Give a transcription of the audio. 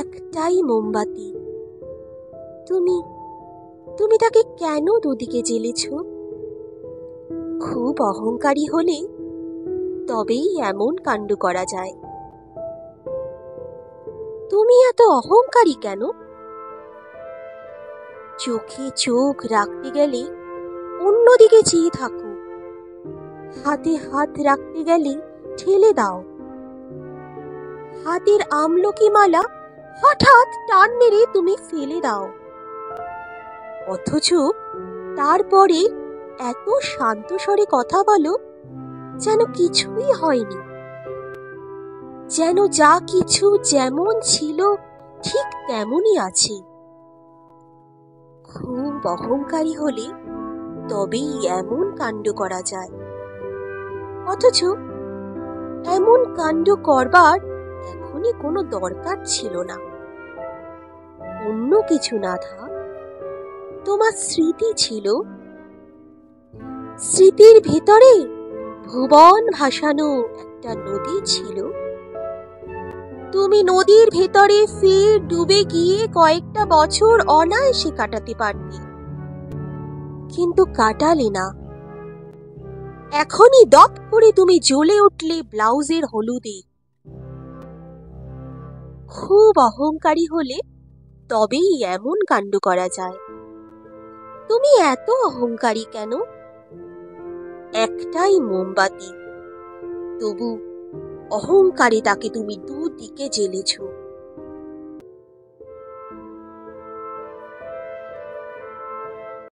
একটাই মোমবাতি। তুমি তুমি তাকে কেন দুদিকে জ্বেলেছ? খুব অহংকারী হলে তবেই এমন কাণ্ড করা যায়। তুমি এত অহংকারী কেন? চোখে চোখ রাখতে গেলে অন্যদিকে চেয়ে থাকো, হাতে হাত রাখতে গেলে ঠেলে দাও। হাতের আমলকি মালা হঠাৎ টান মেরে তুমি ফেলে দাও, অথচ তারপরে এত শান্ত স্বরে কথা বলো যেন কিছুই হয়নি, যেন যা কিছু যেমন ছিল ঠিক তেমনই আছে। খুব অহংকারী হলে তবেই এমন কাণ্ড করা যায়, অথচ এমন কাণ্ড করবার এখনই কোনো দরকার ছিল না। অন্য কিছু না থাক, তোমার স্মৃতি ছিল, স্মৃতির ভেতরে ভুবন ভাসানো একটা নদী ছিল। তুমি নদীর ভেতরে ফের ডুবে গিয়ে কয়েকটা বছর অনায়াসে কাটাতে পারতে, কিন্তু কাটালে না। এখনই দপ করে তুমি জ্বলে উঠলে ব্লাউজের হলুদে। খুব অহংকারী হলে তবেই এমন কাণ্ড করা যায়। তুমি এত অহংকারী কেন? একটাই মোমবাতি, তবু অহংকারে তাকে তুমি দুদিকে জ্বেলেছ।